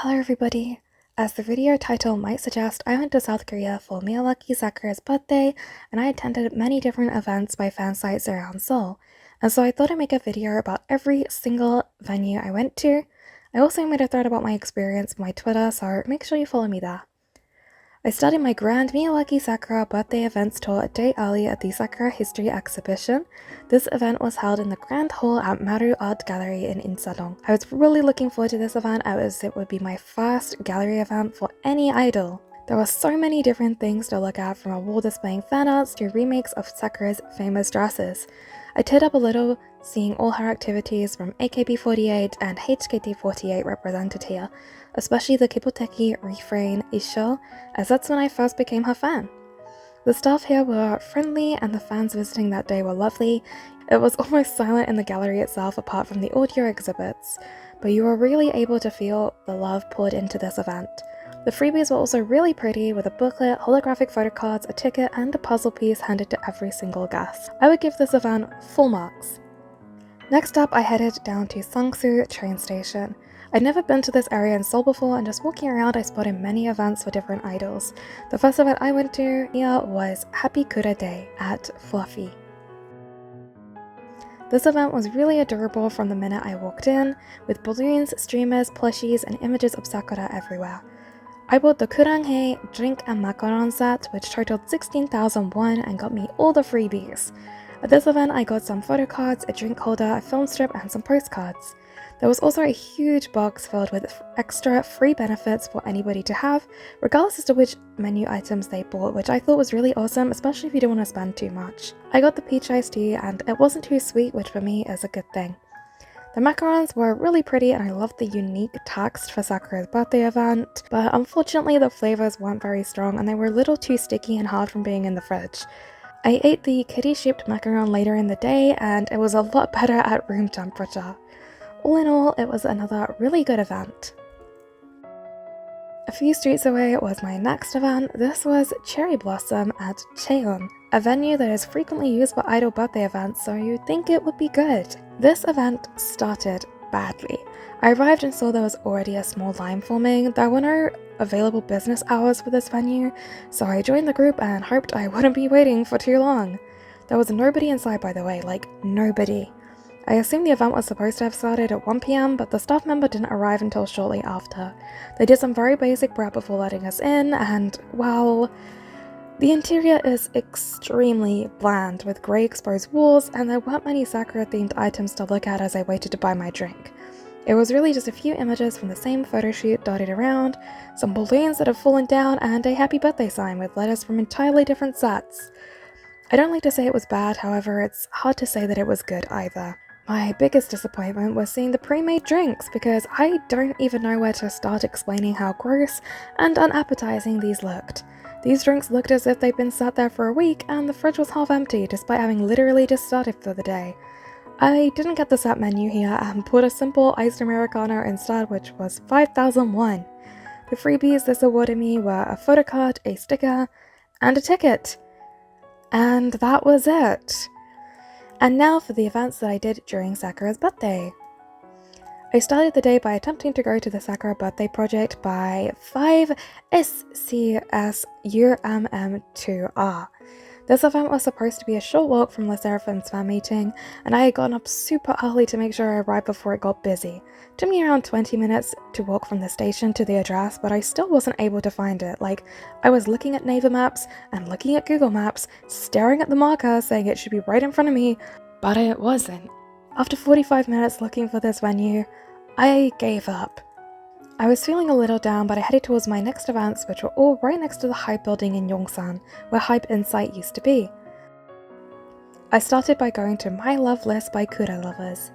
Hello everybody! As the video title might suggest, I went to South Korea for Miyawaki Sakura's birthday, and I attended many different events by fan sites around Seoul. And so I thought I'd make a video about every single venue I went to. I also made a thread about my experience on my Twitter, so make sure you follow me there. I started my grand Miyawaki Sakura birthday events tour a day early at the Sakura History Exhibition. This event was held in the Grand Hall at Maru Art Gallery in Insadong. I was really looking forward to this event as it would be my first gallery event for any idol. There were so many different things to look at, from a wall displaying fan arts to remakes of Sakura's famous dresses. I teared up a little seeing all her activities from AKB48 and HKT48 represented here, especially the Kipoteki refrain Isho, as that's when I first became her fan. The staff here were friendly and the fans visiting that day were lovely. It was almost silent in the gallery itself apart from the audio exhibits, but you were really able to feel the love poured into this event. The freebies were also really pretty, with a booklet, holographic photo cards, a ticket, and a puzzle piece handed to every single guest. I would give this event full marks. Next up, I headed down to Sangsu train station. I'd never been to this area in Seoul before, and just walking around I spotted many events for different idols. The first event I went to here was Happy Kuraday at Fluffy. This event was really adorable from the minute I walked in, with balloons, streamers, plushies, and images of Sakura everywhere. I bought the 𝐒𝐤𝐿 drink and macaron set, which totaled 16,000 won and got me all the freebies. At this event, I got some photo cards, a drink holder, a film strip, and some postcards. There was also a huge box filled with extra free benefits for anybody to have, regardless as to which menu items they bought, which I thought was really awesome, especially if you don't want to spend too much. I got the peach iced tea, and it wasn't too sweet, which for me is a good thing. The macarons were really pretty, and I loved the unique text for Sakura's birthday event, but unfortunately the flavors weren't very strong and they were a little too sticky and hard from being in the fridge. I ate the kitty-shaped macaron later in the day, and it was a lot better at room temperature. All in all, it was another really good event. A few streets away was my next event. This was Cherry Blossom at Cheon, a venue that is frequently used for idol birthday events, so you'd think it would be good. This event started badly. I arrived and saw there was already a small line forming. There were no available business hours for this venue, so I joined the group and hoped I wouldn't be waiting for too long. There was nobody inside, by the way, like nobody. I assumed the event was supposed to have started at 1 PM, but the staff member didn't arrive until shortly after. They did some very basic prep before letting us in, and, well, the interior is extremely bland, with grey exposed walls, and there weren't many Sakura-themed items to look at as I waited to buy my drink. It was really just a few images from the same photo shoot dotted around, some balloons that have fallen down, and a happy birthday sign with letters from entirely different sets. I don't like to say it was bad, however, it's hard to say that it was good either. My biggest disappointment was seeing the pre-made drinks, because I don't even know where to start explaining how gross and unappetizing these looked. These drinks looked as if they'd been sat there for a week and the fridge was half empty despite having literally just started for the day. I didn't get the set menu here and bought a simple iced Americano instead, which was 5,000 won. The freebies this awarded me were a photo card, a sticker, and a ticket. And that was it. And now for the events that I did during Sakura's birthday. I started the day by attempting to go to the Sakura birthday project by 5 SCSUMM2R. This event was supposed to be a short walk from 𝐿𝑒𝑠𝑒𝑟AFIM's fan meeting, and I had gotten up super early to make sure I arrived before it got busy. It took me around 20 minutes to walk from the station to the address, but I still wasn't able to find it. Like, I was looking at Naver Maps and looking at Google Maps, staring at the marker saying it should be right in front of me, but it wasn't. After 45 minutes looking for this venue, I gave up. I was feeling a little down, but I headed towards my next events, which were all right next to the Hype building in Yongsan, where Hype Insight used to be. I started by going to My Love List by Kura Lovers.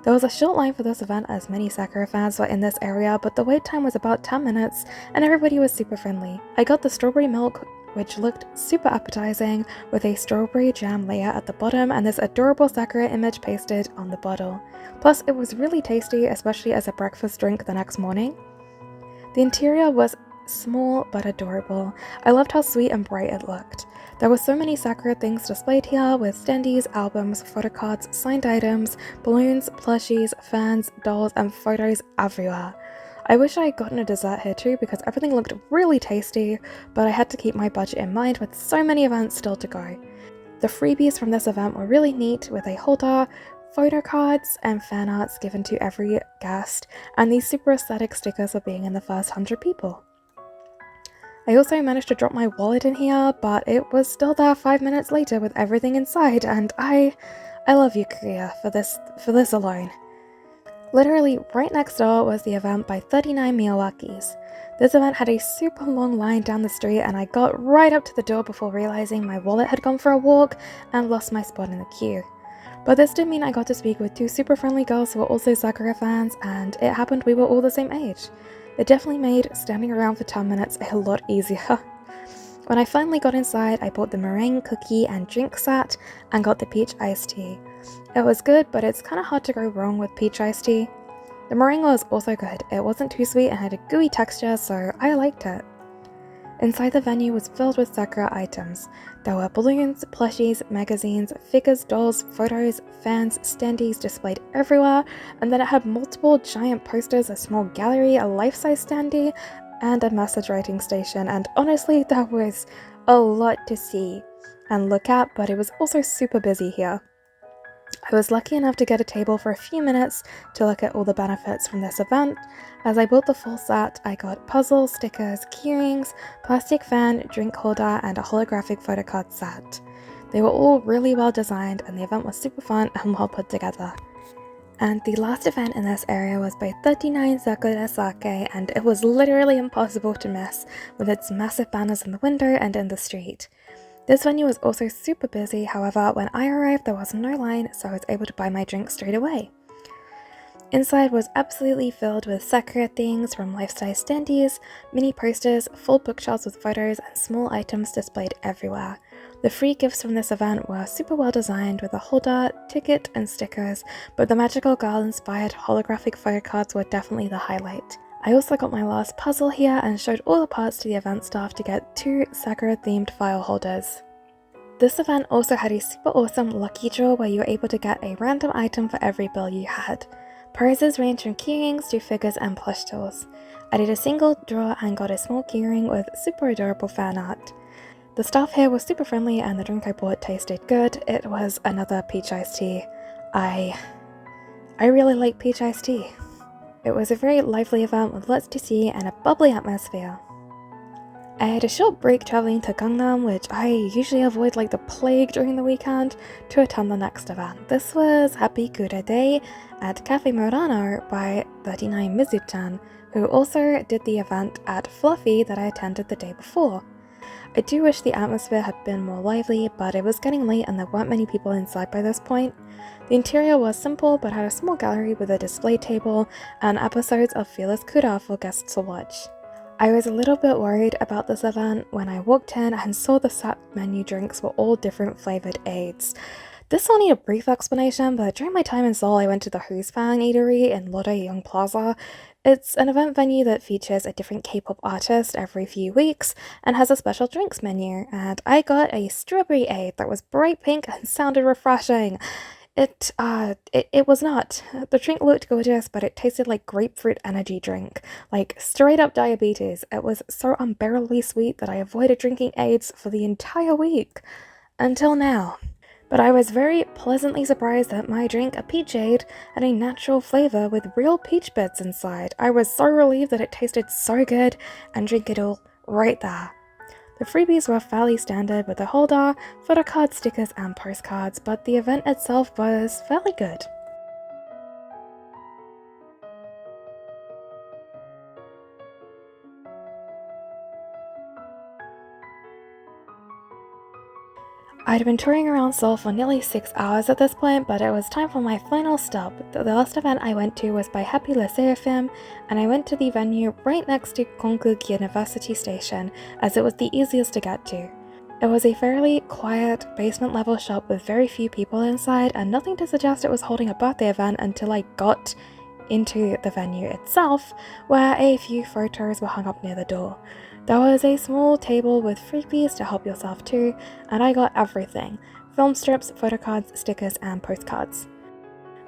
There was a short line for this event as many Sakura fans were in this area, but the wait time was about 10 minutes and everybody was super friendly. I got the strawberry milk, which looked super appetizing, with a strawberry jam layer at the bottom and this adorable Sakura image pasted on the bottle. Plus, it was really tasty, especially as a breakfast drink the next morning. The interior was small but adorable. I loved how sweet and bright it looked. There were so many Sakura things displayed here, with standees, albums, photo cards, signed items, balloons, plushies, fans, dolls, and photos everywhere. I wish I had gotten a dessert here too because everything looked really tasty, but I had to keep my budget in mind with so many events still to go. The freebies from this event were really neat, with a holder, photo cards, and fan arts given to every guest, and these super aesthetic stickers for being in the first 100 people. I also managed to drop my wallet in here, but it was still there 5 minutes later with everything inside, and I love you, Korea, for this alone. Literally right next door was the event by 39 Miyawakis. This event had a super long line down the street, and I got right up to the door before realizing my wallet had gone for a walk and lost my spot in the queue. But this did mean I got to speak with 2 super friendly girls who were also Sakura fans, and it happened we were all the same age. It definitely made standing around for 10 minutes a lot easier. When I finally got inside, I bought the meringue, cookie, and drink set and got the peach iced tea. It was good, but it's kind of hard to go wrong with peach iced tea. The meringue was also good. It wasn't too sweet and had a gooey texture, so I liked it. Inside the venue was filled with Sakura items. There were balloons, plushies, magazines, figures, dolls, photos, fans, standees displayed everywhere, and then it had multiple giant posters, a small gallery, a life-size standee, and a message writing station, and honestly, there was a lot to see and look at, but it was also super busy here. I was lucky enough to get a table for a few minutes to look at all the benefits from this event. As I bought the full set, I got puzzles, stickers, keyrings, plastic fan, drink holder, and a holographic photo card set. They were all really well designed, and the event was super fun and well put together. And the last event in this area was by 39 Sakura Sake, and it was literally impossible to miss, with its massive banners in the window and in the street. This venue was also super busy, however, when I arrived there was no line, so I was able to buy my drink straight away. Inside was absolutely filled with Sakura things, from life-size standees, mini posters, full bookshelves with photos, and small items displayed everywhere. The free gifts from this event were super well designed, with a holder, ticket, and stickers, but the magical girl-inspired holographic photo cards were definitely the highlight. I also got my last puzzle here and showed all the parts to the event staff to get 2 Sakura-themed file holders. This event also had a super awesome lucky draw where you were able to get a random item for every bill you had. Prizes range from keyrings to figures and plush dolls. I did a single draw and got a small keyring with super adorable fan art. The staff here was super friendly and the drink I bought tasted good. It was another peach iced tea. I really like peach iced tea. It was a very lively event with lots to see and a bubbly atmosphere. I had a short break traveling to Gangnam, which I usually avoid like the plague during the weekend, to attend the next event. This was Happy Kuraday at Cafe Murano by 39 Mizu-chan, who also did the event at Fluffy that I attended the day before. I do wish the atmosphere had been more lively, but it was getting late and there weren't many people inside by this point. The interior was simple but had a small gallery with a display table and episodes of Fearless Kura for guests to watch. I was a little bit worried about this event when I walked in and saw the set menu drinks were all different flavoured aids. This will need a brief explanation, but during my time in Seoul I went to the Hoosfang eatery in Lodae Plaza. It's an event venue that features a different K-pop artist every few weeks and has a special drinks menu, and I got a strawberry aid that was bright pink and sounded refreshing. It was not. The drink looked gorgeous, but it tasted like grapefruit energy drink. Like straight up diabetes. It was so unbearably sweet that I avoided drinking aids for the entire week. Until now. But I was very pleasantly surprised that my drink, a peach aid, had a natural flavour with real peach bits inside. I was so relieved that it tasted so good and drink it all right there. The freebies were fairly standard with a holder, photo cards, stickers, and postcards, but the event itself was fairly good. I'd been touring around Seoul for nearly 6 hours at this point, but it was time for my final stop. The last event I went to was by Happy Le Seraphim, and I went to the venue right next to Konkuk University Station, as it was the easiest to get to. It was a fairly quiet, basement-level shop with very few people inside, and nothing to suggest it was holding a birthday event until I got into the venue itself, where a few photos were hung up near the door. There was a small table with freebies to help yourself too, and I got everything: film strips, photo cards, stickers, and postcards.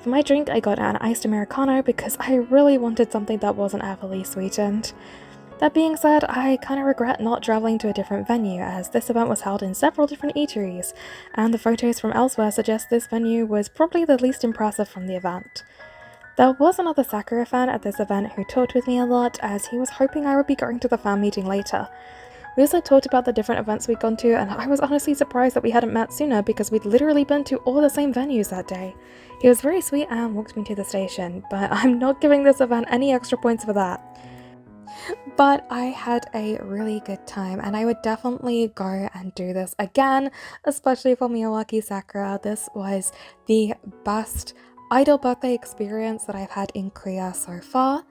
For my drink, I got an iced Americano because I really wanted something that wasn't heavily sweetened. That being said, I kind of regret not traveling to a different venue, as this event was held in several different eateries, and the photos from elsewhere suggest this venue was probably the least impressive from the event. There was another Sakura fan at this event who talked with me a lot, as he was hoping I would be going to the fan meeting later. We also talked about the different events we'd gone to, and I was honestly surprised that we hadn't met sooner because we'd literally been to all the same venues that day. He was very sweet and walked me to the station, but I'm not giving this event any extra points for that. But I had a really good time, and I would definitely go and do this again, especially for Miyawaki Sakura. This was the best idol birthday experience that I've had in Korea so far,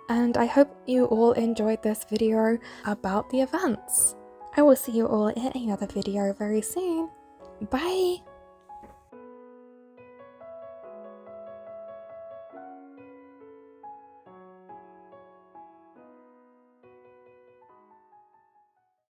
and I hope you all enjoyed this video about the events. I will see you all in another video very soon. Bye!